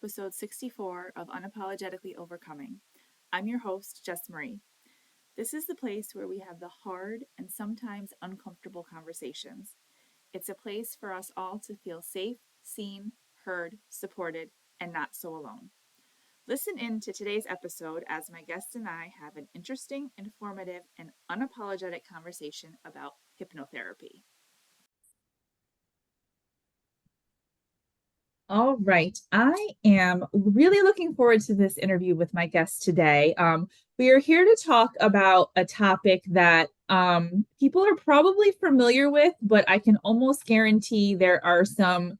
episode 64 of Unapologetically Overcoming. I'm your host, Jess Marie. This is the place where we have the hard and sometimes uncomfortable conversations. It's a place for us all to feel safe, seen, heard, supported, and not so alone. Listen in to today's episode as my guest and I have an interesting, informative, and unapologetic conversation about hypnotherapy. All right. I am really looking forward to this interview with my guest today. We are here to talk about a topic that people are probably familiar with, but I can almost guarantee there are some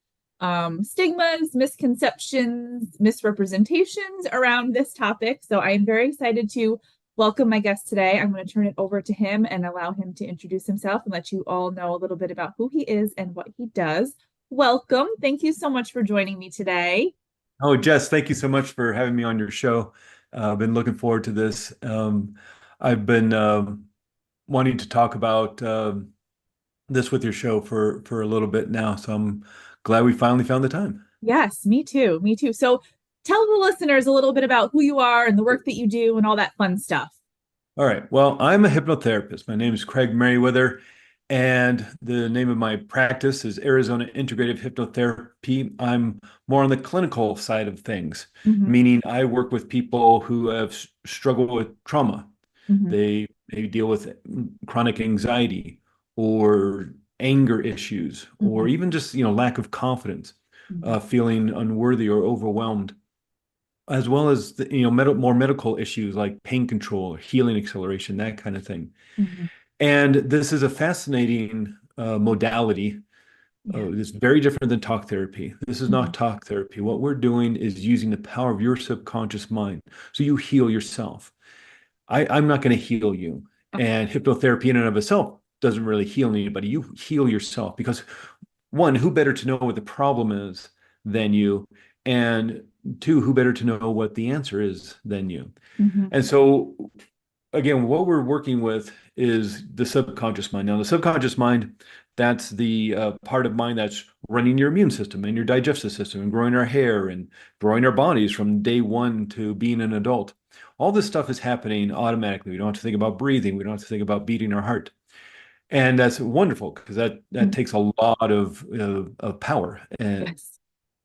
stigmas, misconceptions, misrepresentations around this topic. So I am very excited to welcome my guest today. I'm going to turn it over to him and allow him to introduce himself and let you all know a little bit about who he is and what he does. Welcome. Thank you so much for joining me today. Oh, Jess, thank you so much for having me on your show. I've been looking forward to this. I've been wanting to talk about this with your show for a little bit now, so I'm glad we finally found the time. Yes, me too. Me too. So tell the listeners a little bit about who you are and the work that you do and all that fun stuff. All right. Well, I'm a hypnotherapist. My name is Craig Meriwether, and the name of my practice is Arizona Integrative Hypnotherapy. I'm more on the clinical side of things, meaning I work with people who have struggled with trauma. They maybe deal with chronic anxiety or anger issues, or even just, lack of confidence, feeling unworthy or overwhelmed, as well as more medical issues like pain control, healing acceleration, that kind of thing. And this is a fascinating modality. It's very different than talk therapy. This is not talk therapy. What we're doing is using the power of your subconscious mind. So you heal yourself. I'm not going to heal you. And hypnotherapy in and of itself doesn't really heal anybody. You heal yourself because, one, who better to know what the problem is than you? And two, who better to know what the answer is than you? And so, again, what we're working with is the subconscious mind. Now, the subconscious mind, that's the part of mind that's running your immune system and your digestive system and growing our hair and growing our bodies from day one to being an adult. All this stuff is happening automatically. We don't have to think about breathing. We don't have to think about beating our heart. And that's wonderful because that takes a lot of power and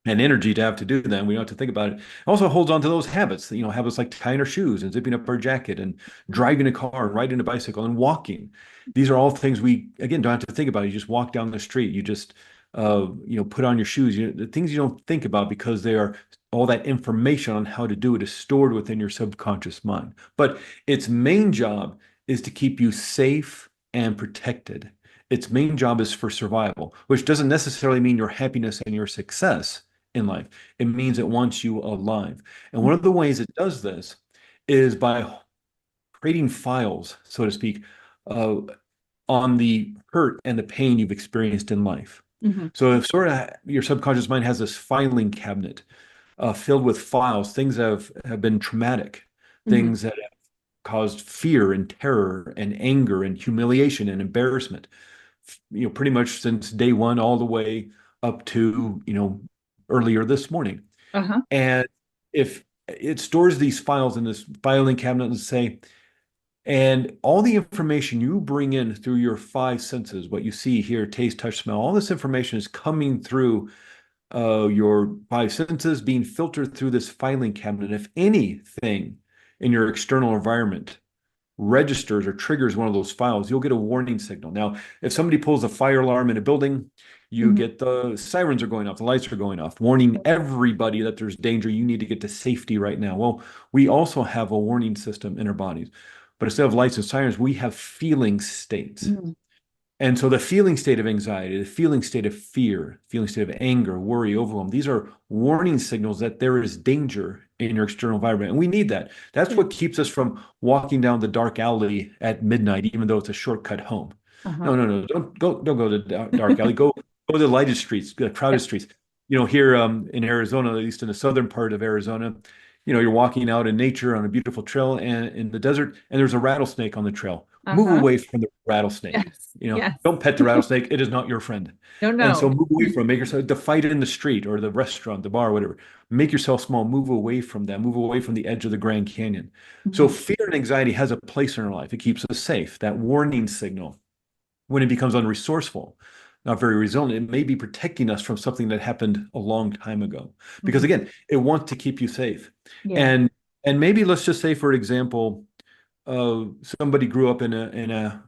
energy to have to do that. And we don't have to think about it. It also holds on to those habits, habits like tying our shoes and zipping up our jacket and driving a car and riding a bicycle and walking. These are all things we, again, don't have to think about. You just walk down the street. You just, put on your shoes. The things you don't think about because they are all that information on how to do it is stored within your subconscious mind. But its main job is to keep you safe and protected. Its main job is for survival, which doesn't necessarily mean your happiness and your success in life. It means it wants you alive. And one of the ways it does this is by creating files, so to speak, on the hurt and the pain you've experienced in life. So if sort of your subconscious mind has this filing cabinet filled with files, things that have been traumatic, things that have caused fear and terror and anger and humiliation and embarrassment, pretty much since day one all the way up to, earlier this morning. And if it stores these files in this filing cabinet and all the information you bring in through your five senses, what you see, hear, taste, touch, smell, all this information is coming through your five senses, being filtered through this filing cabinet. If anything in your external environment registers or triggers one of those files, you'll get a warning signal. Now, if somebody pulls a fire alarm in a building, you get the sirens are going off, the lights are going off, warning everybody that there's danger. You need to get to safety right now. Well, we also have a warning system in our bodies, but instead of lights and sirens, we have feeling states. And so the feeling state of anxiety, the feeling state of fear, feeling state of anger, worry, overwhelm, these are warning signals that there is danger in your external environment. And we need that. That's what keeps us from walking down the dark alley at midnight, even though it's a shortcut home. No. Don't go to the dark alley. Go to the lighted streets, the crowded streets. Here in Arizona, at least in the southern part of Arizona, you're walking out in nature on a beautiful trail and in the desert, and there's a rattlesnake on the trail. move Uh-huh. away from the rattlesnake. Yes. You know, Yes. don't pet the rattlesnake. It is not your friend. No, And so no. move away from it. Make yourself the fight in the street or the restaurant, the bar, whatever. Make yourself small. Move away from that. Move away from the edge of the Grand Canyon. So Mhm. fear and anxiety has a place in our life. It keeps us safe. That warning signal when it becomes unresourceful, not very resilient, it may be protecting us from something that happened a long time ago. Because Mhm. again, it wants to keep you safe. Yeah. And and maybe let's just say, for example, somebody grew up in a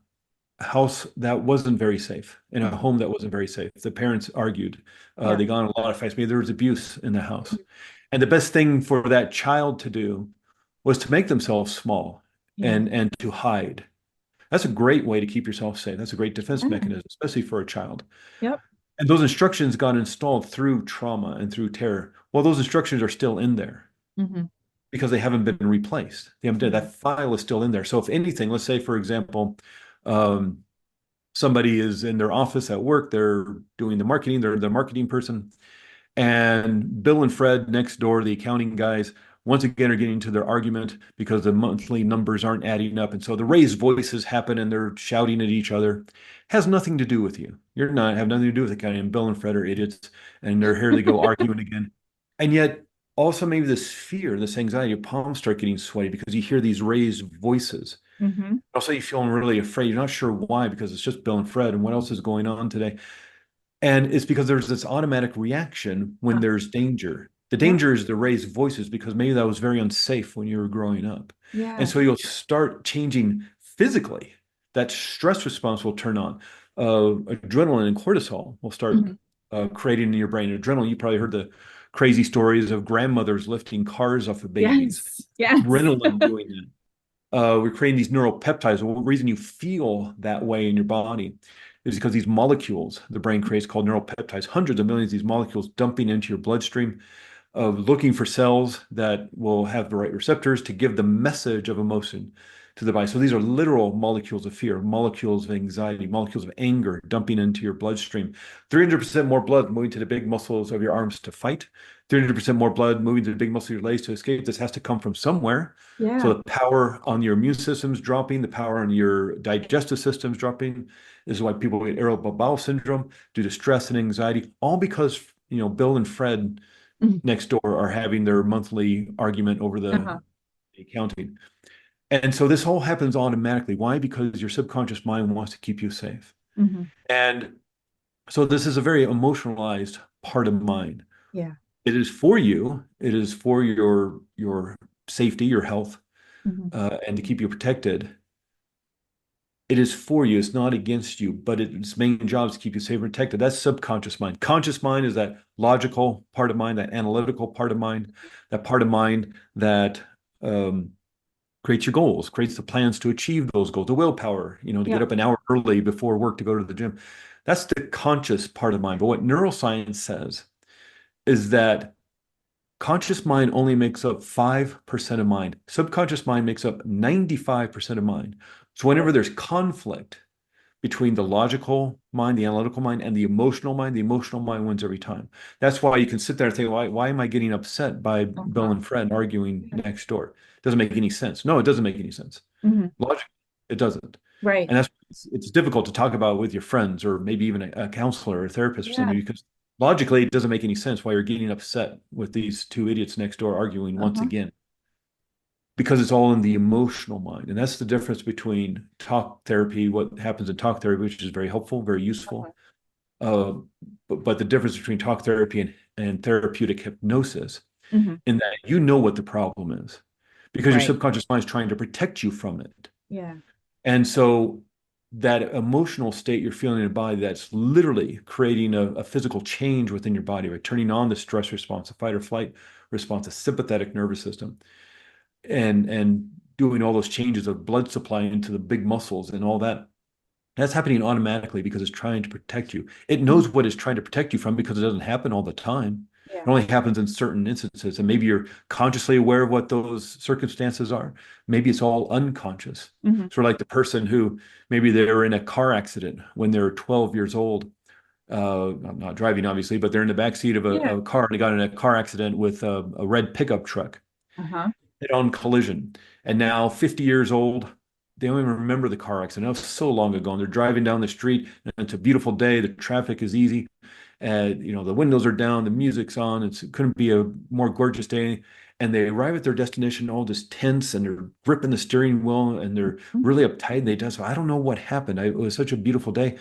house that wasn't very safe, in a Mhm. home that wasn't very safe. The parents argued. Yeah. They got in a lot of fights. Maybe there was abuse in the house. And the best thing for that child to do was to make themselves small Yeah. and to hide. That's a great way to keep yourself safe. That's a great defense Yeah. mechanism, especially for a child. Yep. And those instructions got installed through trauma and through terror. Well, those instructions are still in there Hmm. because they haven't been replaced. They haven't, Yeah. that file is still in there. So if anything, let's say, for example, um, somebody is in their office at work, they're doing the marketing, they're the marketing person, and Bill and Fred next door, the accounting guys, once again are getting into their argument because the monthly numbers aren't adding up. And so the raised voices happen and they're shouting at each other. Has nothing to do with you. You're not, have nothing to do with the accounting. And Bill and Fred are idiots. And they're here they go arguing again. And yet also maybe this fear, this anxiety, your palms start getting sweaty because you hear these raised voices. Hmm. Also, you feeling really afraid. You're not sure why because it's just Bill and Fred and what else is going on today. And it's because there's this automatic reaction when there's danger. The Yep. danger is the raised voices because maybe that was very unsafe when you were growing up. And Yeah. so you'll start changing physically. That stress response will turn on. Adrenaline and cortisol will start Hmm. creating in your brain. Adrenaline, you probably heard the crazy stories of grandmothers lifting cars off of babies. Yes. Yes. Adrenaline doing that. We're creating these neural peptides. Well, the reason you feel that way in your body is because these molecules the brain creates called neural peptides, hundreds of millions of these molecules dumping into your bloodstream of looking for cells that will have the right receptors to give the message of emotion to the body. So these are literal molecules of fear, molecules of anxiety, molecules of anger dumping into your bloodstream. 300% more blood moving to the big muscles of your arms to fight, 300% more blood moving to the big muscles of your legs to escape. This has to come from somewhere. So Yeah. the power on your immune system is dropping, the power on your digestive system is dropping. This is why people get irritable bowel syndrome due to stress and anxiety, all because Bill and Fred Mhm. next door are having their monthly argument over Uh-huh. the accounting. And so this all happens automatically. Why? Because your subconscious mind wants to keep you safe. Hmm. And so this is a very emotionalized part of mind. Yeah. It is for you. It is for your safety, your health, Hmm. and to keep you protected. It is for you. It's not against you, but its main job is to keep you safe and protected. That's subconscious mind. Conscious mind is that logical part of mind, that analytical part of mind, that part of mind that um, creates your goals, creates the plans to achieve those goals, the willpower, to get Yep. up an hour early before work to go to the gym. That's the conscious part of mind. But what neuroscience says is that conscious mind only makes up 5% of mind. Subconscious mind makes up 95% of mind. So whenever there's conflict between the logical mind, the analytical mind, and the emotional mind wins every time. That's why you can sit there and think, why am I getting upset by Bill Uh-huh. and Fred arguing Yeah. next door? It doesn't make any sense. No, it doesn't make any sense. Hmm. Logically, it doesn't. Right. And it's difficult to talk about with your friends or maybe even a counselor or a therapist or Yeah. something because logically it doesn't make any sense why you're getting upset with these two idiots next door arguing once Uh-huh. again because it's all in the emotional mind. And that's the difference between talk therapy, what happens in talk therapy, which is very helpful, very Uh-huh. useful. Uh, but the difference between talk therapy and therapeutic hypnosis Hmm. in that you know what the problem is because your Right. subconscious mind is trying to protect you from it. Yeah. And so that emotional state you're feeling in your body that's literally creating a physical change within your body, right? Turning on the stress response, the fight or flight response, the sympathetic nervous system, and doing all those changes of blood supply into the big muscles and all that. That's happening automatically because it's trying to protect you. It Mhm. knows what it's trying to protect you from because it doesn't happen all the time. It Yeah. only happens in certain instances. And maybe you're consciously aware of what those circumstances are. Maybe it's all unconscious. Hmm. Sort of like the person who maybe they were in a car accident when they're 12 years old. I'm not driving, obviously, but they're in the back seat of Yeah. a car and they got in a car accident with a red pickup truck Uh-huh. head-on collision. And now 50 years old, they don't even remember the car accident. That was so long ago. And they're driving down the street, and it's a beautiful day. The traffic is easy, and the windows are down, the music's on. It couldn't be a more gorgeous day. And they arrive at their destination all just tense, and they're gripping the steering wheel, and they're really uptight. And they just, I don't know what happened. It was such a beautiful day,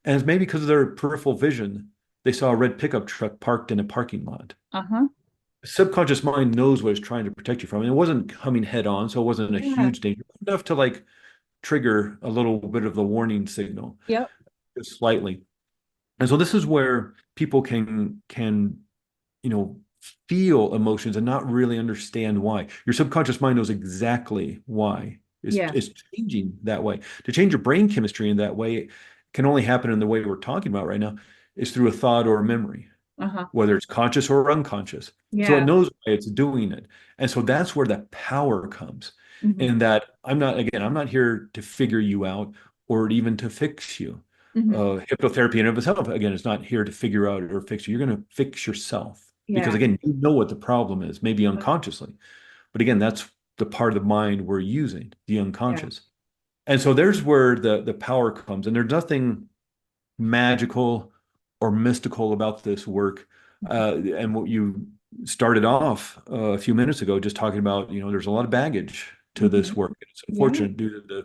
and it's maybe because of their peripheral vision. They saw a red pickup truck parked in a parking lot. Uh-huh. Subconscious mind knows what it's trying to protect you from. And it wasn't coming head on, so it wasn't a Yeah. huge danger, enough to like trigger a little bit of the warning signal, Yep. just slightly. And so this is where people can you know feel emotions and not really understand why. Your subconscious mind knows exactly why Yeah. it's changing that way. To change your brain chemistry in that way can only happen in the way we're talking about right now, is through a thought or a memory, Uh-huh. whether it's conscious or unconscious. So it Yeah. knows why it's doing it. And so that's where the power comes. Hmm. In that I'm not here to figure you out or even to fix you. Hmm. Hypnotherapy in and of itself, again, is not here to figure out or fix you. You're going to fix yourself because, Yeah. again, you know what the problem is, maybe unconsciously. But again, that's the part of the mind we're using, the Yeah. unconscious. And so there's where the power comes. And there's nothing magical or mystical about this work. And what you started off a few minutes ago, just talking about, there's a lot of baggage to Hmm. this work. It's Yeah. unfortunate due to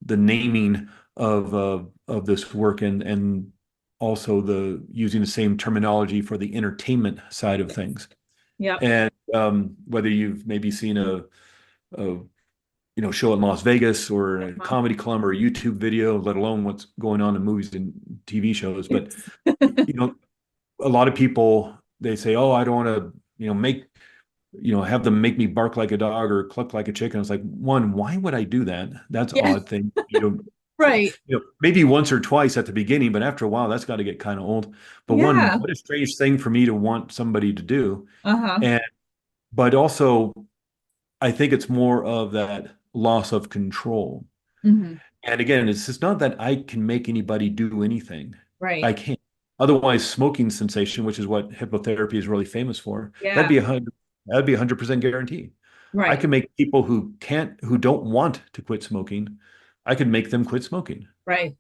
the naming of this work, and also the using the same terminology for the entertainment side of things. Yep. And whether you've maybe seen a show in Las Vegas or a Uh-huh. comedy club or a YouTube video, let alone what's going on in movies and TV shows. But Yes. a lot of people, they say, "Oh, I don't want to, have them make me bark like a dog or cluck like a chicken." It's like, one, why would I do that? That's an Yeah. odd thing. Right. Maybe once or twice at the beginning, but after a while, that's got to get kind of old. But one, Yeah. what a strange thing for me to want somebody to do. Uh-huh. And but also, I think it's more of that loss of control. Hmm. And again, it's just not that I can make anybody do anything. Right. I can't. Otherwise, smoking cessation, which is what hypnotherapy is really famous for, Yeah. that'd be 100% guarantee. I Right. can make people who don't want to quit smoking, I can make them quit smoking, Right.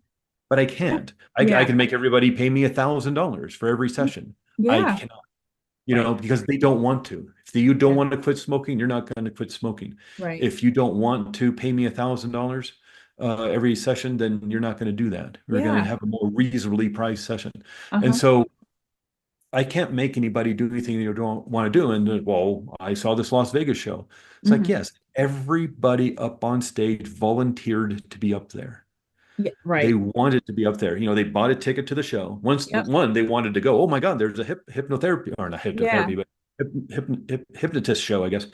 but I can't. I Yeah. can make everybody pay me $1,000 for every session. I Yeah. cannot, Right. because they don't want to. If you don't Yeah. want to quit smoking, you're not going to quit smoking. Right. If you don't want to pay me $1,000 every session, then you're not going to do that. We're going to Yeah. have a more reasonably priced session. And Uh-huh. so I can't make anybody do anything they don't want to do. And well, I saw this Las Vegas show. It's like, Hmm. yes, everybody up on stage volunteered to be up there. Yeah. They Right. wanted to be up there. They bought a ticket to the show. Once Yep. one, they wanted to go. Oh my God, there's a hypnotherapy, or not Yeah. hypnotherapy, but hypnotist show, I guess.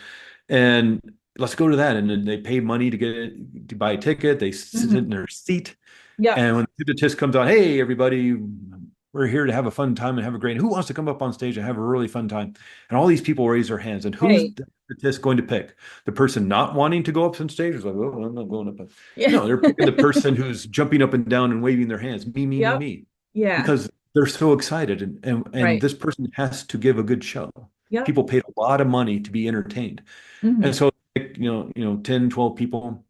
And let's go to that. And then they pay money to buy a ticket. They sit Hmm. in their seat, Yep. and when the hypnotist comes on, hey everybody, we're here to have a fun time and have a great. Who wants to come up on stage and have a really fun time? And all these people raise their hands. And who's Right. the hypnotist going to pick? The person not wanting to go up on stage is like, oh, I'm not going up. Yeah. No, they're picking the person who's jumping up and down and waving their hands. Me, me, me, Yep. me. Yeah. Because they're so excited, and Right. this person has to give a good show. Yep. People paid a lot of money to be entertained. Hmm. And so, 10, 12 people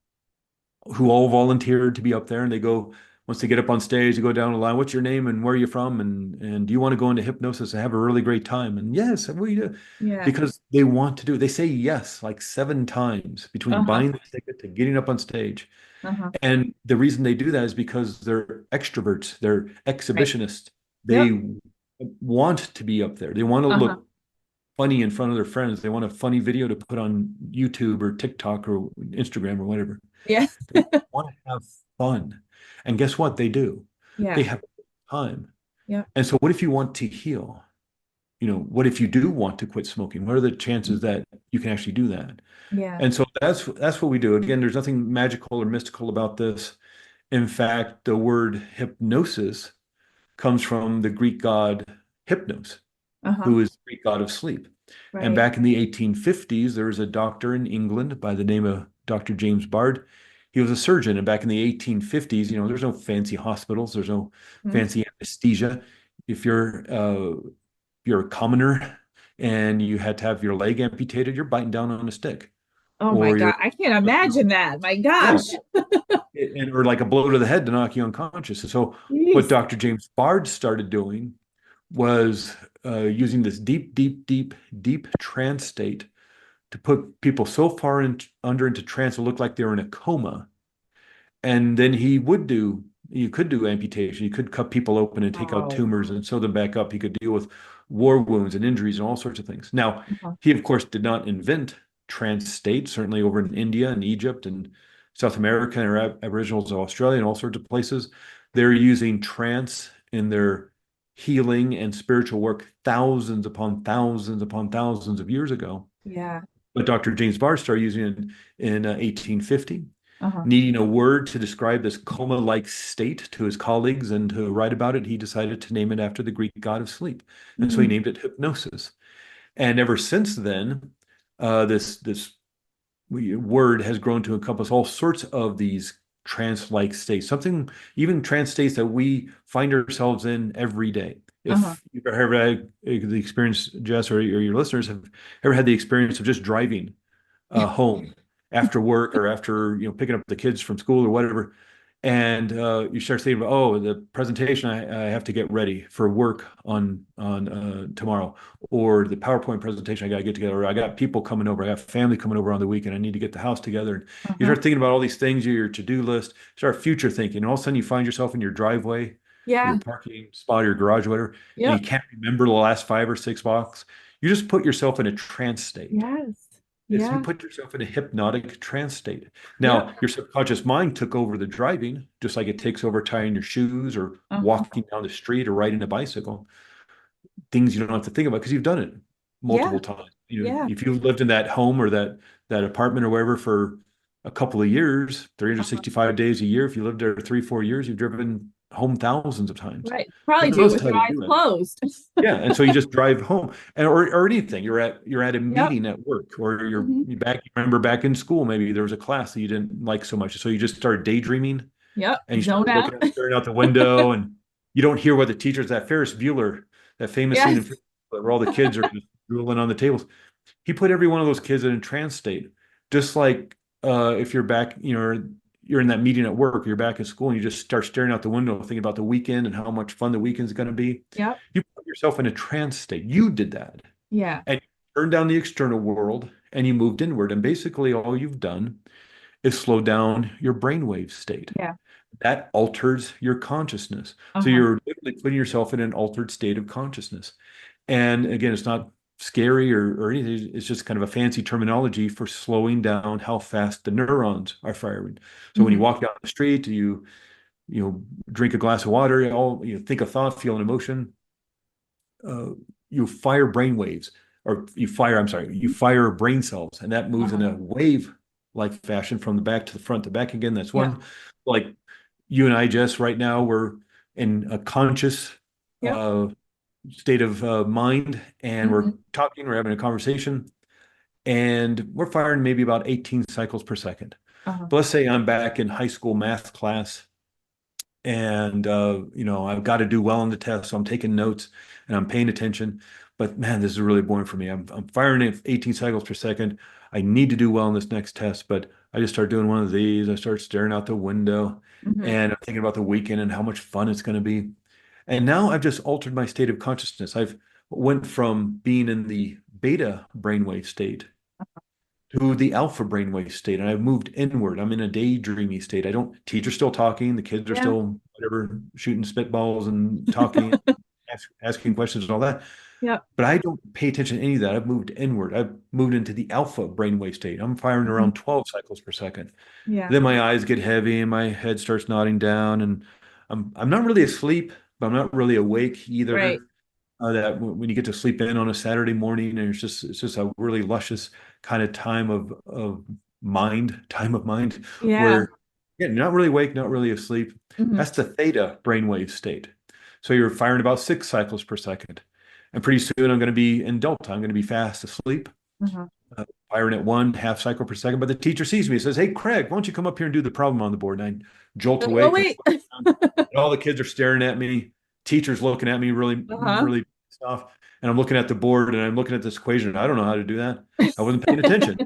who all volunteered to be up there, and they go, once they get up on stage, they go down the line, what's your name and where are you from? And do you want to go into hypnosis and have a really great time? And yes, we do. Yeah. Because they want to do it. They say yes like 7 times between Uh-huh. buying the ticket to getting up on stage. Uh-huh. And the reason they do that is because they're extroverts, they're Right. exhibitionists. Yep. They want to be up there. They want to Uh-huh. look funny in front of their friends. They want a funny video to put on YouTube or TikTok or Instagram or whatever. Yeah. They want to have fun. And guess what? They do. They Yeah. have time. Yep. And so, what if you want to heal? What if you do want to quit smoking? What are the chances that you can actually do that? Yeah. And so that's what we do. Again, there's nothing magical or mystical about this. In fact, the word hypnosis comes from the Greek god Hypnos, Uh-huh. who is the Greek god of sleep. And Right. back in the 1850s, there was a doctor in England by the name of Dr. James Bard. He was a surgeon. And back in the 1850s, there's no fancy hospitals, there's no Mhm. fancy anesthesia. If you're a commoner and you had to have your leg amputated, you're biting down on a stick. Oh my or God. you're, I can't you know, imagine that. My yeah, gosh. and or like a blow to the head to knock you unconscious. And so what Jeez. Dr. James Bard started doing was using this deep, deep, deep, deep trance state to put people so far under into trance it looked like they were in a coma. And then you could do amputation. You could cut people open and take out Oh. tumors and sew them back up. You could deal with war wounds and injuries and all sorts of things. Now, Uh-huh. he, of course, did not invent trance states, certainly over in India and Egypt and South America and Aboriginals of Australia and all sorts of places. They're using trance in their healing and spiritual work thousands upon thousands upon thousands of years ago. Yeah. But Dr. James Barr started using it in 1850, Uh-huh. needing a word to describe this coma-like state to his colleagues and to write about it. He decided to name it after the Greek god of sleep. And so he Mm. named it hypnosis. And ever since then, this word has grown to encompass all sorts of these trance-like states, something even trance states that we find ourselves in every day. Uh-huh. If you've ever had the experience, Jess, or your listeners have ever had the experience of just driving home after work or after picking up the kids from school or whatever, and you start thinking about, oh, the presentation I have to get ready for work on tomorrow, or the PowerPoint presentation I got to get together, or I got people coming over, I got family coming over on the weekend, I need to get the house together. And you Uh-huh. start thinking about all these things, your to-do list, start future thinking, and all of a sudden you find yourself in your driveway, your Yeah. parking spot, or your garage, or whatever, and you Yep. can't remember the last 5 or 6 blocks. You just put yourself in a trance state. Yes. You Yeah. put yourself in a hypnotic trance state. Yep. Now, your subconscious mind took over the driving, just like it takes over tying your shoes or Uh-huh. walking down the street or riding a bicycle. Things you don't have to think about because you've done it Yeah. multiple times. Yeah. If you lived in that home or that apartment or wherever for a couple of years, Uh-huh. 365 days a year, if you lived there 3, 4 years, you've driven home thousands of times. Right. Probably Who do it knows with how your to eyes do it? closed. Yeah, and so you just drive home, and or anything. You're at a Yep. meeting at work, or Hmm. you back. You remember back in school, maybe there was a class that you didn't like so much, so you just started daydreaming, Yep. and you Zone started out. staring out the window, and you don't hear what the teachers. That Ferris Bueller, that famous scene in Yes. Ferris Bueller where all the kids are just drooling on the tables. He put every one of those kids in a trance state, just like if you're back, you're in that meeting at work, you're back at school, and you just start staring out the window, thinking about the weekend and how much fun the weekend's going to be. Yep. You put yourself in a trance state. You did that, Yeah. and you turned down the external world, and you moved inward. And basically, all you've done is slow down your brainwave state. Yeah. That alters your consciousness. So Uh-huh. you're literally putting yourself in an altered state of consciousness. And again, it's not scary or anything. It's just kind of a fancy terminology for slowing down how fast the neurons are firing. So when you Hmm. walk down the street, drink a glass of water, you think a thought, feel an emotion, uh, you fire brain waves, or you fire brain cells, and that moves in Uh-huh. a wave like fashion from the back to the front to back again. That's Yep. one, like you and I, Jess, right now, we're in a conscious Yep. uh, state of mind, and we're Hmm. talking, we're having a conversation, and we're firing maybe about 18 cycles per second. Uh-huh. But let's say I'm back in high school math class, and I've got to do well on the test, so I'm taking notes and I'm paying attention. But man, this is really boring for me. I'm firing at 18 cycles per second. I need to do well on this next test, but I just start doing one of these. I start staring out the window, Hmm. and I'm thinking about the weekend and how much fun it's going to be. And now I've just altered my state of consciousness. I've went from being in the beta brainwave state to the alpha brainwave state, and I've moved inward. I'm in a daydreamy state. I don't Teacher's still talking, the kids are Yeah. still whatever shooting spitballs and talking, asking questions and all that. Yep. But I don't pay attention to any of that. I've moved inward. I've moved into the alpha brainwave state. I'm firing Hmm. around 12 cycles per second. Yeah. Then my eyes get heavy and my head starts nodding down, and I'm not really asleep, but I'm not really awake Right. either. That when you get to sleep in on a Saturday morning, and it's just a really luscious kind of time of mind, Yeah. where yeah, you're not really awake, not really asleep. Hmm. That's the theta brainwave state. So you're firing about 6 cycles per second, and pretty soon I'm going to be in delta. I'm going to be fast asleep, Uh-huh. firing at 1/2 cycle per second. But the teacher sees me and says, "Hey, Craig, why don't you come up here and do the problem on the board?" And I jolt Like, oh awake, and wait. all the kids are staring at me. Teacher's looking at me really, Uh-huh. really pissed off. And I'm looking at the board and I'm looking at this equation. I don't know how to do that. I wasn't paying attention.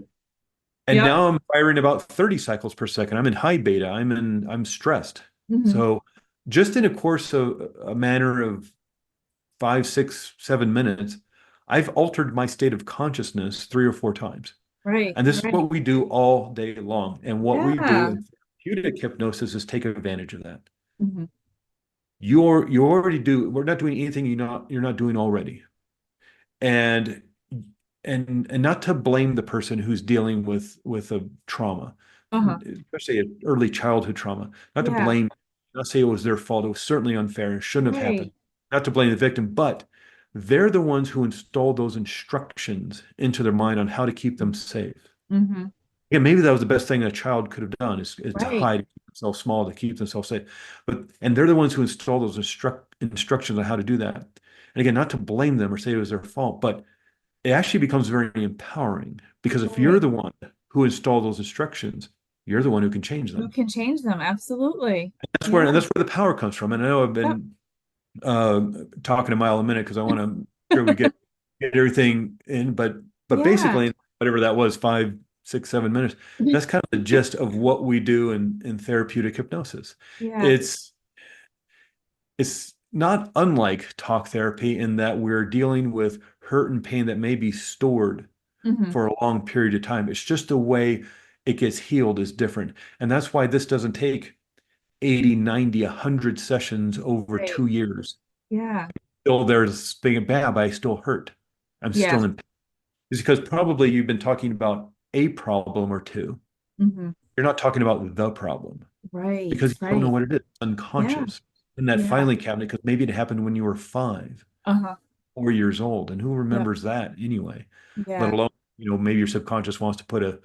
And Yep. now I'm firing about 30 cycles per second. I'm in high beta. I'm stressed. Hmm. So just in a course of a matter of 5, 6, 7 minutes, I've altered my state of consciousness 3 or 4 times. Right. And this is Right. what we do all day long. And what we do Yeah. in therapeutic hypnosis is take advantage of that. Hmm. You already do. We're not doing anything you're not doing already. And and not to blame the person who's dealing with a trauma, Uh-huh. especially an early childhood trauma. Not to Yeah. blame, not say it was their fault. It was certainly unfair. It shouldn't have happened. Right. Not to blame the victim, but they're the ones who installed those instructions into their mind on how to keep them safe. Hmm. Yeah, maybe that was the best thing a child could have done is to Right. hide, to keep themselves small, to keep themselves safe. And they're the ones who install those instructions on how to do that. And again, not to blame them or say it was their fault, but it actually becomes very empowering because if you're Right. the one who installed those instructions, you're the one who can change Who them. can change them? Absolutely. And Yeah. that's where the power comes from. And I know I've Yep. been uh, talking a mile a minute because I want to sure we get everything in, but Yeah. basically whatever that was, 5, 6, 7 minutes, that's kind of the gist of what we do in therapeutic hypnosis. Yeah. It's it's not unlike talk therapy in that we're dealing with hurt and pain that may be stored Hmm. for a long period of time. It's just the way it gets healed is different. And that's why this doesn't take 80, 90, 100 sessions over Right. 2 years. Yeah. Still there's being bad, but I still hurt. I'm Yeah. still in pain. It's because probably you've been talking about a problem or two. Hmm. You're not talking about the problem Right. because you don't know Right. what it is. It's Yeah. unconscious in that Yeah. filing cabinet because maybe it happened when you were 5, Uh-huh. 4 years old. And who Yep. remembers that anyway? Let Yeah. alone, maybe your subconscious wants to put a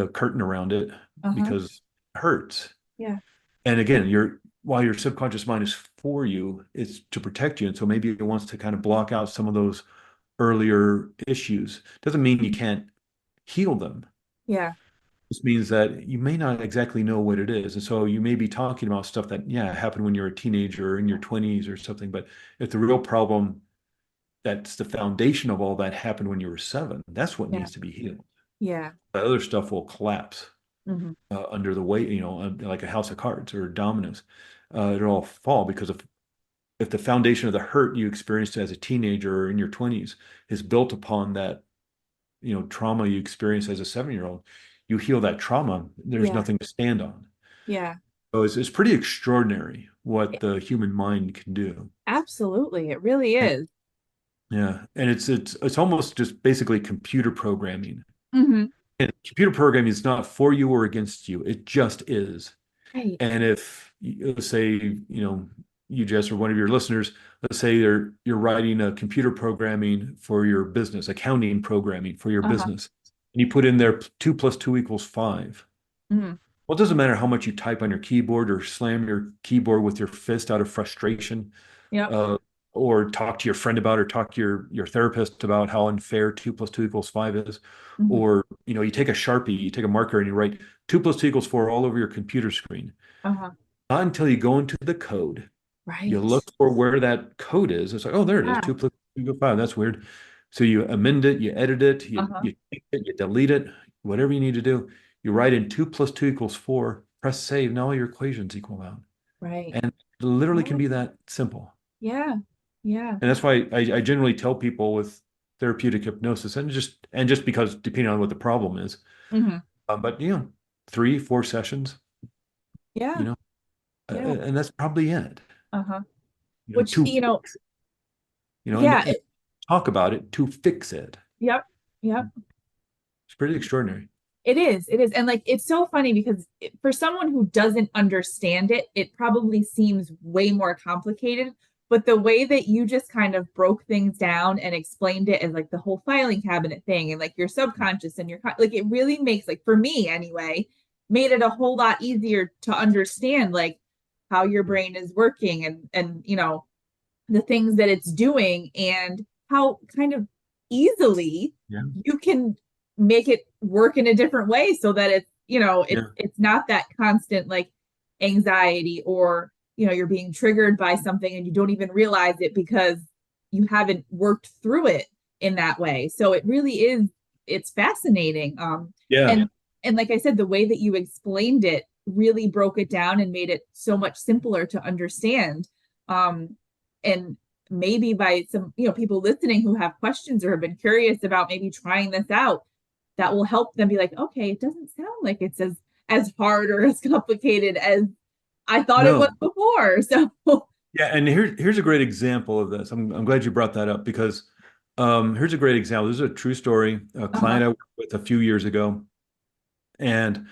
curtain around it Uh-huh. because it hurts. Yeah. And again, while your subconscious mind is for you, it's to protect you. And so maybe it wants to kind of block out some of those earlier issues. Doesn't mean you Mhm. can't heal them. Yeah. This means that you may not exactly know what it is. And so you may be talking about stuff that, yeah, happened when you're a teenager or in your 20s or something. But if the real problem that's the foundation of all that happened when you were 7, that's what Yeah. needs to be healed. Yeah. The other stuff will collapse Hmm. under the weight, like a house of cards or dominoes. It'll all fall because if the foundation of the hurt you experienced as a teenager or in your 20s is built upon that, trauma you experienced as a 7-year-old, you heal that trauma, there's Yeah. nothing to stand on. Yeah. So it's pretty extraordinary what the human mind can do. Absolutely. It really is. Yeah, and it's almost just basically computer programming. Hmm. And computer programming is not for you or against you. It just is. Right. And if let's say, you, Jess, or one of your listeners, let's say you're writing a computer programming for your business, accounting programming for your Uh-huh. business, and you put in there 2 + 2 = 5. Hmm. Well, it doesn't matter how much you type on your keyboard or slam your keyboard with your fist out of frustration, Yep. uh, or talk to your friend about, or talk to your therapist about how unfair 2 + 2 = 5 is. Hmm. Or, you take a Sharpie, you take a marker and you write 2 + 2 = 4 all over your computer screen. Uh-huh. Not until you go into the code, you Right. look for where that code is. It's like, oh, there it is, Yeah. 2 + 2 = 5. That's weird. So you amend it, you edit it, you Uh-huh. you take it, you delete it, whatever you need to do. You write in 2 + 2 = 4, press save, now all your equations equal out. Right. And it literally can Yeah. be that simple. Yeah. Yeah. And that's why I generally tell people with therapeutic hypnosis, and just because depending on what the problem is, Hmm. but 3, 4 sessions, you Yeah. know, Yeah. and that's probably it. Uh-huh. Which, To fix it, yeah. and talk about it to fix it. Yep. Yep. It's pretty extraordinary. It is. It is. And like, it's so funny because for someone who doesn't understand it, it probably seems way more complicated. But the way that you just kind of broke things down and explained it as like the whole filing cabinet thing and like your subconscious and like, it really makes, like, for me anyway, made it a whole lot easier to understand like how your brain is working and, the things that it's doing and how kind of easily Yeah. you can make it work in a different way so that it's Yeah. it's not that constant like anxiety or you're being triggered by something and you don't even realize it because you haven't worked through it in that way. So it really is, it's fascinating. Yeah. And like I said, the way that you explained it really broke it down and made it so much simpler to understand. And maybe by some, people listening who have questions or have been curious about maybe trying this out, that will help them be like, okay, it doesn't sound like it's as hard or as complicated as I thought it was No. before. So Yeah, and here's a great example of this. I'm glad you brought that up because here's a great example. This is a true story. A uh-huh. client I worked with a few years ago, and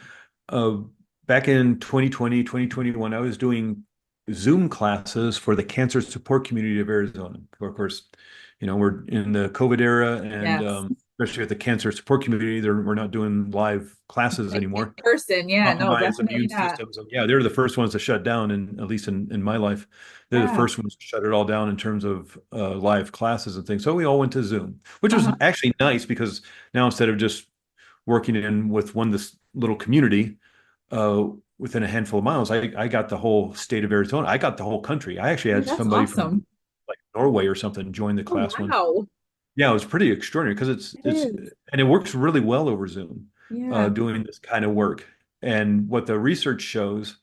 uh, back in 2020, 2021, I was doing Zoom classes for the cancer support community of Arizona. Of course, we're in the COVID era, and Yes. especially with the cancer support community, we're not doing live classes Like in anymore. person. Yeah, no, Compromise definitely immune not. systems. And yeah, they're the first ones to shut down, and at least in my life, they're the Yeah. first ones to shut it all down in terms of live classes and things. So we all went to Zoom, which was Uh-huh. actually nice because now instead of just working in with this little community uh, within a handful of miles, I got the whole state of Arizona. I got the whole country. I actually Oh, had that's somebody from awesome. like Norway or something join the Oh, class one. wow. Yeah, it was pretty extraordinary because It it's is. and it works really well over Zoom, Yeah. doing this kind of work. And what the research shows,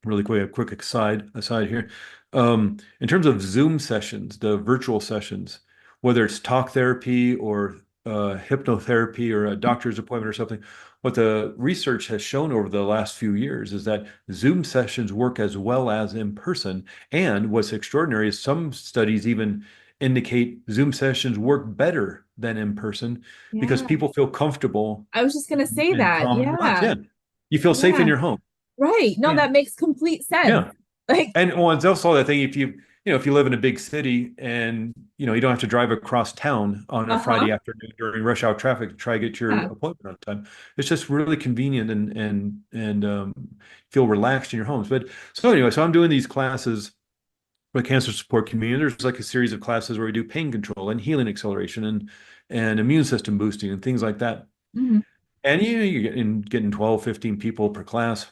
really quick, a quick aside here, in terms of Zoom sessions, the virtual sessions, whether it's talk therapy or hypnotherapy or a doctor's appointment or something, what the research has shown over the last few years is that Zoom sessions work as well as in person. And what's extraordinary is some studies even indicate Zoom sessions work better than in person because Yeah. people feel comfortable I was just gonna say and that. calm and relaxed. Yeah. Yeah. You feel safe in Yeah. your home. Right. No, Yeah. that makes complete sense. Yeah. Like, And well, it's also that thing if you live in a big city and you don't have to drive across town on a uh-huh. Friday afternoon during rush hour traffic to try to get your Yeah. appointment on time. It's just really convenient and feel relaxed in your homes. But so anyway, so I'm doing these classes for the cancer support community. There's like a series of classes where we do pain control and healing acceleration and immune system boosting and things like that. Hmm. And you're getting 12, 15 people per class.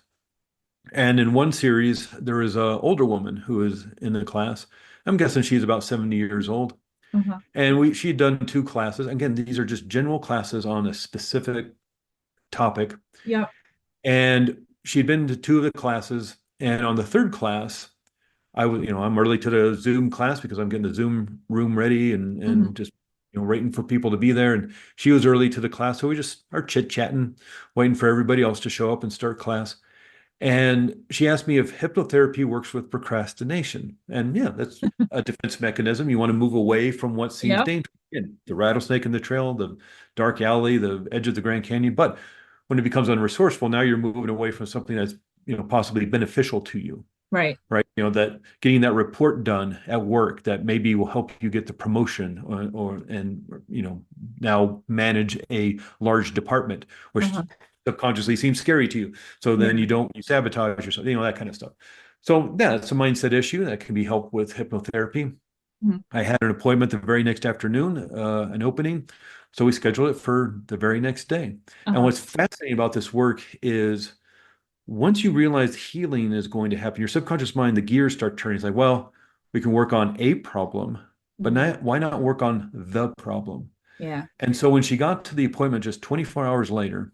And in one series, there is a older woman who is in the class. I'm guessing she's about 70 years old. Uh-huh. And she'd done two classes. Again, these are just general classes on a specific topic. Yep. And she'd been to two of the classes. And on the third class, I'm early to the Zoom class because I'm getting the Zoom room ready and Hmm. just waiting for people to be there. And she was early to the class, so we just are chit-chatting, waiting for everybody else to show up and start class. And she asked me if hypnotherapy works with procrastination. And yeah, that's a defense mechanism. You want to move away from what seems Yep. dangerous. Again, the rattlesnake in the trail, the dark alley, the edge of the Grand Canyon. But when it becomes unresourceful, now you're moving away from something that's, possibly beneficial to you, Right. right? That getting that report done at work that maybe will help you get the promotion now manage a large department, which Uh-huh. subconsciously seems scary to you. So Yeah. then you sabotage yourself, that kind of stuff. So yeah, it's a mindset issue that can be helped with hypnotherapy. Mhm. I had an appointment the very next afternoon, an opening. So we scheduled it for the very next day. And Uh-huh. what's fascinating about this work is once you realize healing is going to happen, your subconscious mind, the gears start turning. It's like, well, we can work on a problem, but Mhm. not, why not work on the problem? Yeah. And so when she got to the appointment just 24 hours later,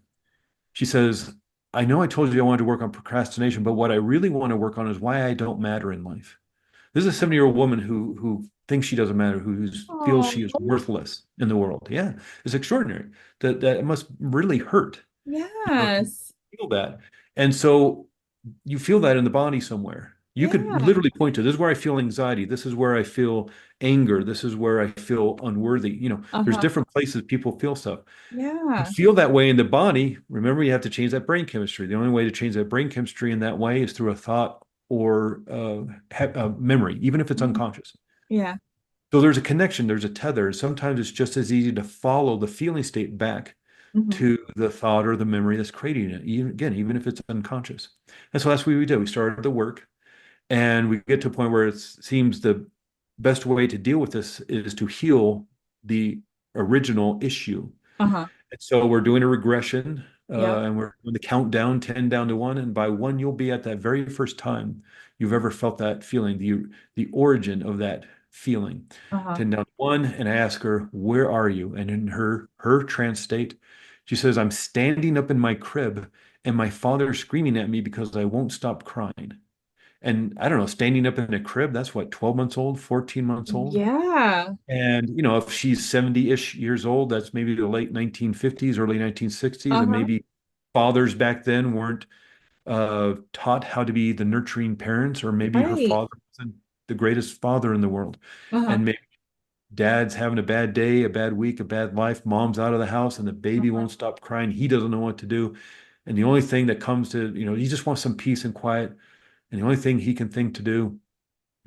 she says, I know I told you I wanted to work on procrastination, but what I really want to work on is why I don't matter in life. This is a 70-year-old woman who thinks she doesn't matter, who feels Oh, she is worthless in the world. Yeah, it's extraordinary. That it must really hurt, to yes. feel that. And so you feel that in the body somewhere. You could Yeah. literally point to this is where I feel anxiety. This is where I feel anger. This is where I feel unworthy. There's Uh-huh. different places people feel stuff. You Yeah. feel that way in the body. Remember, you have to change that brain chemistry. The only way to change that brain chemistry in that way is through a thought or memory, even if it's Mhm. unconscious. Yeah. So there's a connection, there's a tether. Sometimes it's just as easy to follow the feeling state back Hmm. to the thought or the memory that's creating it, even if it's unconscious. And so that's what we did. We started the work and we get to a point where it seems the best way to deal with this is to heal the original issue. Uh-huh. And so we're doing a regression Yep. and we're doing the countdown 10 down to one. And by one, you'll be at that very first time you've ever felt that feeling, the origin of that feeling. Uh-huh. 10 down to one, and I ask her, "Where are you?" And in her trance state, she says, "I'm standing up in my crib, and my father's screaming at me because I won't stop crying." And I don't know, standing up in a crib, that's what, 12 months old, 14 months old. Yeah. And, if she's 70-ish years old, that's maybe the late 1950s, early 1960s. And Uh-huh. maybe fathers back then weren't taught how to be the nurturing parents, or maybe her Right. father wasn't the greatest father in the world. Uh-huh. And maybe dad's having a bad day, a bad week, a bad life, mom's out of the house, and the baby Uh-huh. won't stop crying. He doesn't know what to do. And the only thing that comes to, he just wants some peace and quiet. And the only thing he can think to do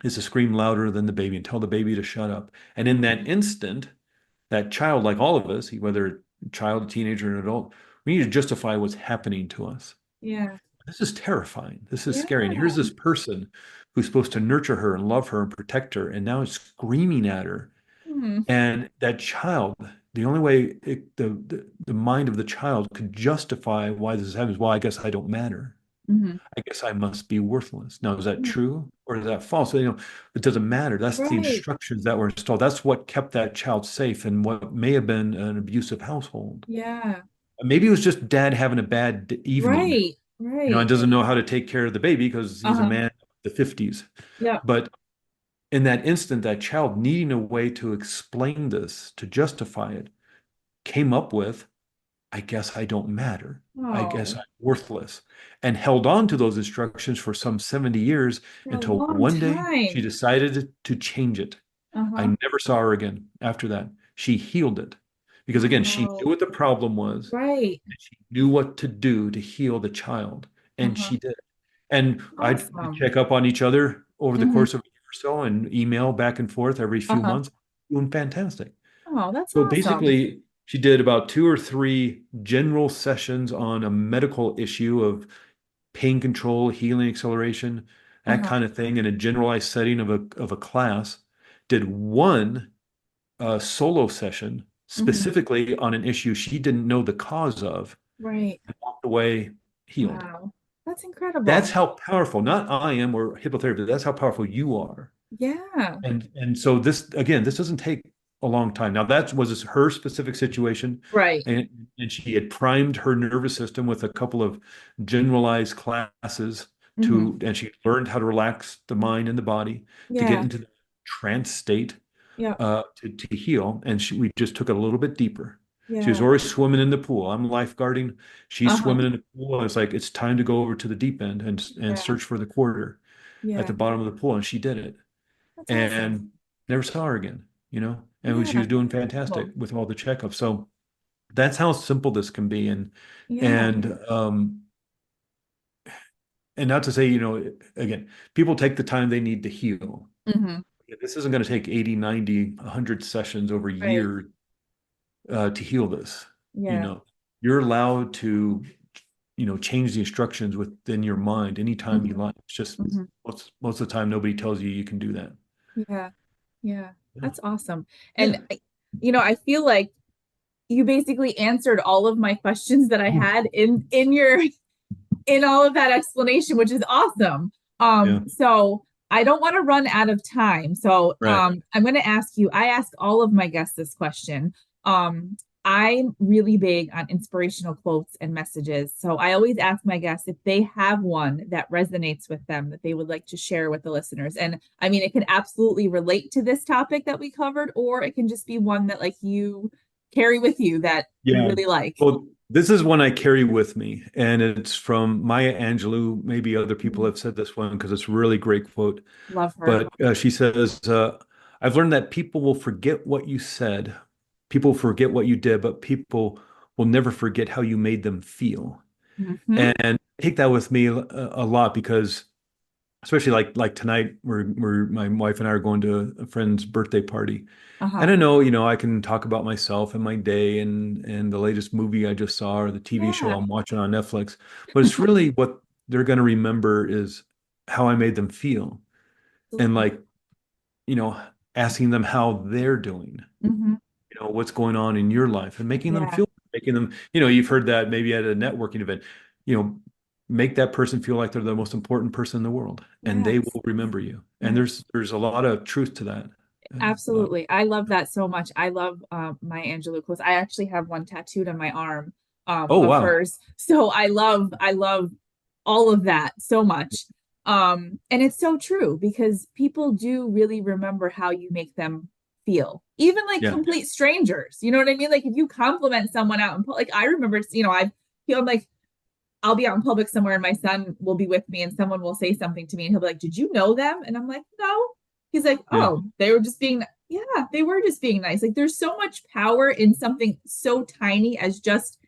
is to scream louder than the baby and tell the baby to shut up. And in that instant, that child, like all of us, whether a child, a teenager, an adult, we need to justify what's happening to us. Yeah. This is terrifying. This is Yeah. scary. And here's this person who's supposed to nurture her and love her and protect her, and now it's screaming at her. Hmm. And that child, the only way the mind of the child could justify why this is happening is, well, I guess I don't matter. Hmm. I guess I must be worthless. Now, is that true or is that false? It doesn't matter. That's the Right. instructions that were installed. That's what kept that child safe in what may have been an abusive household. Yeah. Maybe it was just dad having a bad evening, Right. and Right. doesn't know how to take care of the baby because he's a Uh-huh. man of the 50s. Yeah. But in that instant, that child needing a way to explain this, to justify it, came up with, I guess I don't matter. I guess Oh, I'm worthless. And held on to those instructions for some 70 years for a until long one day she time. decided to change it. I Uh-huh. never saw her again after that. She healed it. Because again, she knew Wow. what the problem was, Right. and she knew what to do to heal the child. And Uh-huh. she did. And we Awesome. check up on each other over the Hmm. course of a year or so and email back and forth every few Uh-huh. months. Doing fantastic. Oh, that's So awesome. basically, she did about two or three general sessions on a medical issue of pain control, healing acceleration, that Uh-huh. kind of thing in a generalized setting of a class. Did one solo session Hmm. specifically on an issue she didn't know the cause of, Right. and walked away healed. Wow. That's That's incredible. how powerful, not I am or hypnotherapy, that's how powerful you are. Yeah. And so this again, this doesn't take a long time. Now that was her specific situation, Right. and she had primed her nervous system with a couple of generalized classes Hmm. and she learned how to relax the mind and the body to get Yeah. into the trance state Yeah. to heal. And we just took it a little bit deeper. She was Yeah. already swimming in the pool. I'm lifeguarding. She's Uh-huh. swimming in the pool. And it's like, it's time to go over to the deep end and Yeah. search for the quarter at Yeah. the bottom of the pool. And she did it That's awesome. and never saw her again, and she Yeah. was doing fantastic Incredible. with all the checkups. So that's how simple this can be. And, Yeah. and, um, and not to say, again, people take the time they need to heal. Hmm. This isn't going to take 80, 90, 100 sessions over Right. years to heal this. You Yeah. know, you're allowed to, change the instructions within your mind anytime you Hmm. like. It's just Hmm. most of the time, nobody tells you you can do that. Yeah. Yeah. Yeah. That's awesome. And Yeah. I feel like you basically answered all of my questions that I Oh, had in all of that explanation, which is awesome. yeah. So I don't want to run out of time. So Right. I'm going to ask you, I ask all of my guests this question. I'm really big on inspirational quotes and messages. So I always ask my guests if they have one that resonates with them that they would like to share with the listeners. And I mean, it can absolutely relate to this topic that we covered, or it can just be one that like you carry with you that you Yeah. really like. Well, this is one I carry with me, and it's from Maya Angelou. Maybe other people Mhm. have said this one because it's a really great quote. Love her. But she says, I've learned that people will forget what you said, people forget what you did, but people will never forget how you made them feel. Hmm. And I take that with me a lot because especially like tonight, we're my wife and I are going to a friend's birthday party. Uh-huh. And I know, I can talk about myself and my day and the latest movie I just saw or the TV show Yeah. I'm watching on Netflix. But it's really what they're going to remember is how I made them feel and Absolutely. like, you know, asking them how they're doing, Hmm. what's going on in your life and Yeah. making them, you've heard that maybe at a networking event, you know, make that person feel like they're the most important person in the world and they Yes. will remember you. And Yeah. there's a lot of truth to that. Absolutely. I love that so much. I love my Angelou quotes. I actually have one tattooed on my arm Oh, of wow. hers. So I love all of that so much. And it's so true because people do really remember how you make them feel. Even like Yeah. complete strangers. You know what I mean? Like if you compliment someone out in public, like I remember, I feel like I'll be out in public somewhere and my son will be with me and someone will say something to me and he'll be like, "Did you know them?" And I'm like, "No." He's like, Yeah. "Oh, they were just being, yeah, they were just being nice." Like there's so much power in something so tiny as just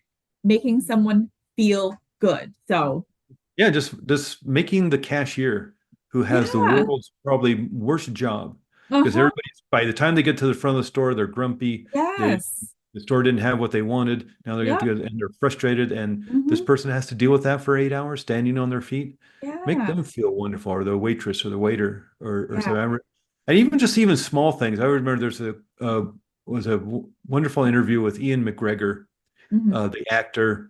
making someone feel good. So, Yeah, just making the cashier who has the yeah. world's probably worst job because Uh-huh. everybody's by the time they get to the front of the store, they're grumpy. They Yes. the store didn't have what they wanted. Now they get to Yep. go and they're frustrated, and this Hmm. person has to deal with that for 8 hours standing on their feet. Make Yeah. them feel wonderful, or the waitress or the waiter or Yeah. something. And even just even small things. I remember there's was a wonderful interview with Ian McGregor, Hmm. the actor.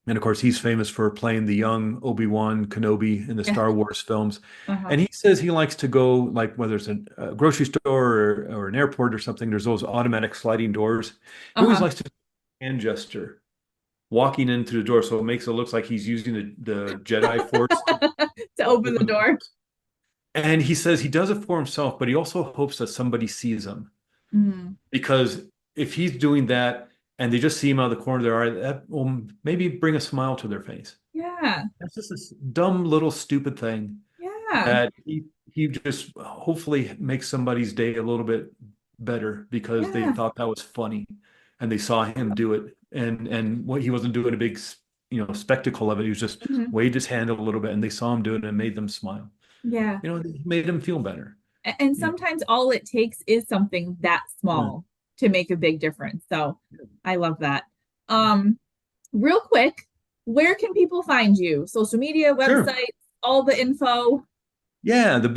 And of course, he's famous for playing the young Obi-Wan Kenobi in the Yeah. Star Wars films. Uh-huh. And he says he likes to go, like whether it's a grocery store or an airport or something, there's those automatic sliding doors. He always Uh-huh. likes to hand gesture walking into the door so it makes it look like he's using the Jedi Force to To open the open the door. doors. And he says he does it for himself, but he also hopes that somebody sees him. Mm. Because if he's doing that and they just see him out of the corner of their eye, that will maybe bring a smile to their face. Yeah. That's just this dumb little stupid thing Yeah. that he just hopefully makes somebody's day a little bit better because they Yeah. thought that was funny and they saw him do it and what he wasn't doing a big spectacle of it. He was just Mhm. waved his hand a little bit and they saw him do it and it made them smile. Yeah. It made them feel better. And You sometimes all it takes is something that know. small to make a big difference. So I love that. Um, Real quick, where can people find you? Social media, Sure. websites, all the info. Yeah, the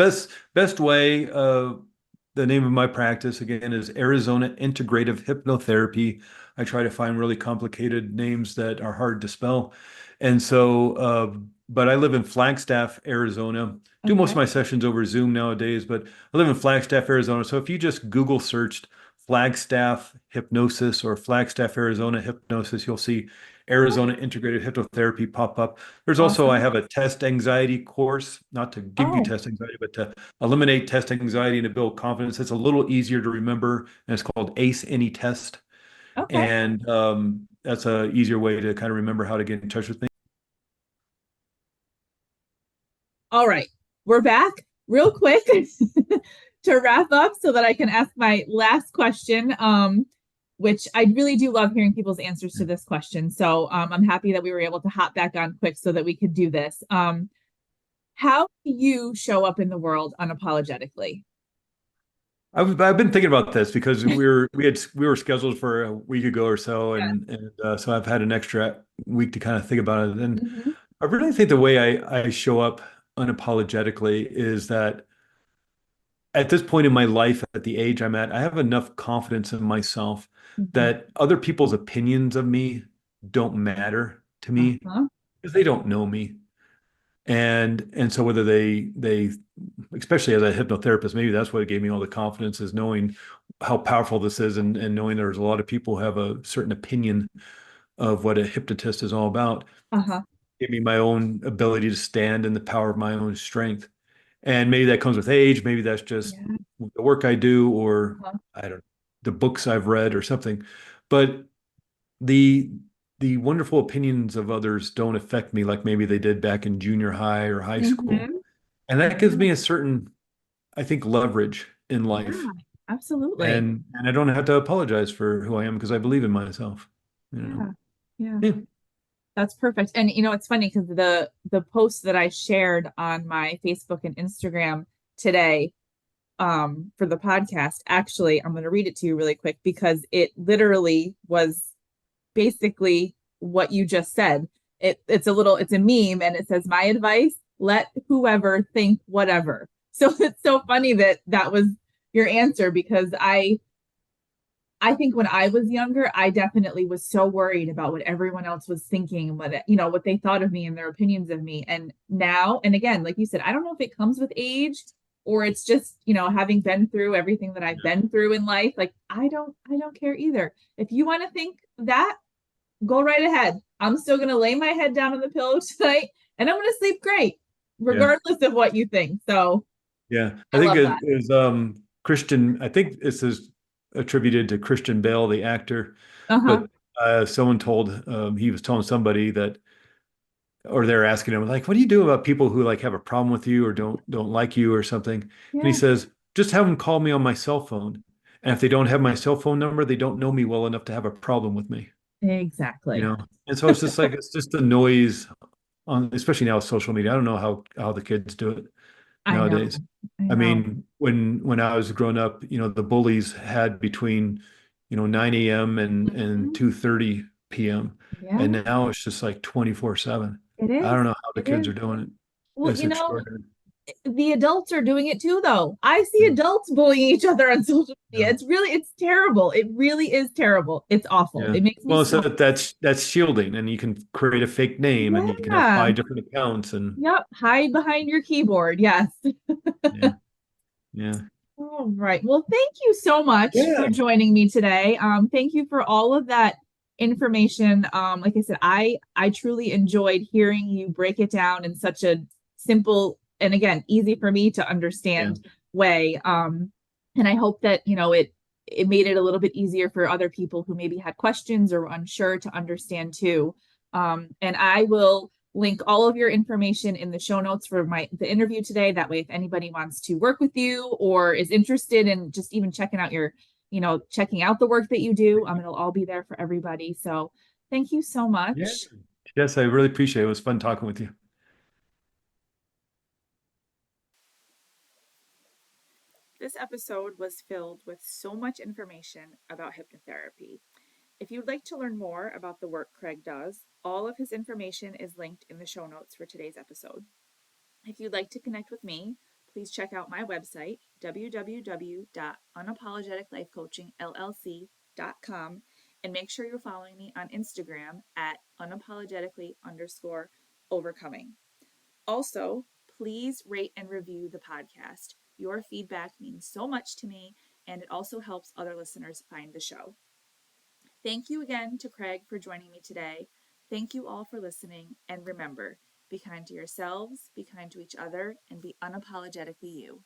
best way. The name of my practice again is Arizona Integrative Hypnotherapy. I try to find really complicated names that are hard to spell, and so. But I live in Flagstaff, Arizona. Do most of Okay. my sessions over Zoom nowadays, but I live in Flagstaff, Arizona. So if you just Google searched Flagstaff Hypnosis or Flagstaff, Arizona Hypnosis, you'll see Okay. Arizona Integrative Hypnotherapy pop up. There's also, I Awesome. have a test anxiety course, not to give you Oh, test anxiety, but to eliminate test anxiety and to build confidence. It's a little easier to remember, and it's called ACE Any Test. okay. And that's a easier way to kind of remember how to get in touch with me. All right. We're back real quick to wrap up so that I can ask my last question. Which I really do love hearing people's answers to this question. So I'm happy that we were able to hop back on quick so that we could do this. How do you show up in the world unapologetically? I've been thinking about this because we were scheduled for a week ago or so, Yeah. and so I've had an extra week to kind of think about it. And Hmm. I really think the way I show up unapologetically is that at this point in my life, at the age I'm at, I have enough confidence in myself Hmm. that other people's opinions of me don't matter to me Uh-huh. because they don't know me. And so whether they especially as a hypnotherapist, maybe that's what gave me all the confidence is knowing how powerful this is and knowing there's a lot of people who have a certain opinion of what a hypnotist is all about. Uh-huh. Gave me my own ability to stand in the power of my own strength. And maybe that comes with age. Maybe that's just Yeah. the work I do, or Uh-huh. I don't know, the books I've read or something. But the the wonderful opinions of others don't affect me like maybe they did back in junior high or high school. Hmm. And that gives Yeah. me a certain, I think, leverage in Yeah. life. Absolutely. And I don't have to apologize for who I am because I believe in myself. You know. Yeah. Yeah. Yeah. That's perfect. And it's funny because the post that I shared on my Facebook and Instagram today for the podcast, actually, I'm going to read it to you really quick because it literally was basically what you just said. It's a meme and it says, "My advice, let whoever think whatever." So it's so funny that that was your answer because I think when I was younger, I definitely was so worried about what everyone else was thinking, what they thought of me and their opinions of me. And now, and again, like you said, I don't know if it comes with age or it's just, having been through everything that I've been through in life. Like, I don't care either. If you want to think that, go right ahead. I'm still going to lay my head down on the pillow tonight and I'm going to sleep great, Yeah. regardless of what you think. So Yeah. I I think love it that. is Christian, I think this is attributed to Christian Bale, the actor, Uh-huh. but someone told he was telling somebody that, or they're asking him like, what do you do about people who like have a problem with you or don't like you or something? And he Yeah, says, just have them call me on my cell phone. And if they don't have my cell phone number, they don't know me well enough to have a problem with me, you exactly. know? And so it's just like it's just the noise on, especially now with social media. I don't know how the kids do it I know. nowadays. I I know. mean, when I was growing up, the bullies had between, 9 a.m. and Mhm. 2:30 p.m. And Yeah, now it's just like 24/7. it I is. don't know how the It kids is. are doing it. Well, It's extraordinary. the adults are doing it too, though. I see Yeah. adults bullying each other on social Yeah. media. It's terrible. It really is terrible. It's awful. Yeah. It makes me Well, so so, that's shielding, and you can create a fake name, and you can have yeah. 5 different accounts, and Yep. Hide behind your keyboard. Yes. yeah, yeah, All right. Well, thank you so much for yeah, joining me today. Thank you for all of that information. Like I said, I truly enjoyed hearing you break it down in such a simple and again easy for me to yeah, understand way. And I hope that it made it a little bit easier for other people who maybe had questions or were unsure to understand too. And I will link all of your information in the show notes for the interview today. That way, if anybody wants to work with you or is interested in just even checking out checking out the work that you do, it'll all be there for everybody. So thank you so yeah. much. Yes, I really appreciate it. It was fun talking with you. This episode was filled with so much information about hypnotherapy. If you'd like to learn more about the work Craig does, all of his information is linked in the show notes for today's episode. If you'd like to connect with me, please check out my website, www.unapologeticlifecoachingllc.com, and make sure you're following me on Instagram at unapologetically_overcoming. Also, please rate and review the podcast. Your feedback means so much to me, and it also helps other listeners find the show. Thank you again to Craig for joining me today. Thank you all for listening, and remember, be kind to yourselves, be kind to each other, and be unapologetically you.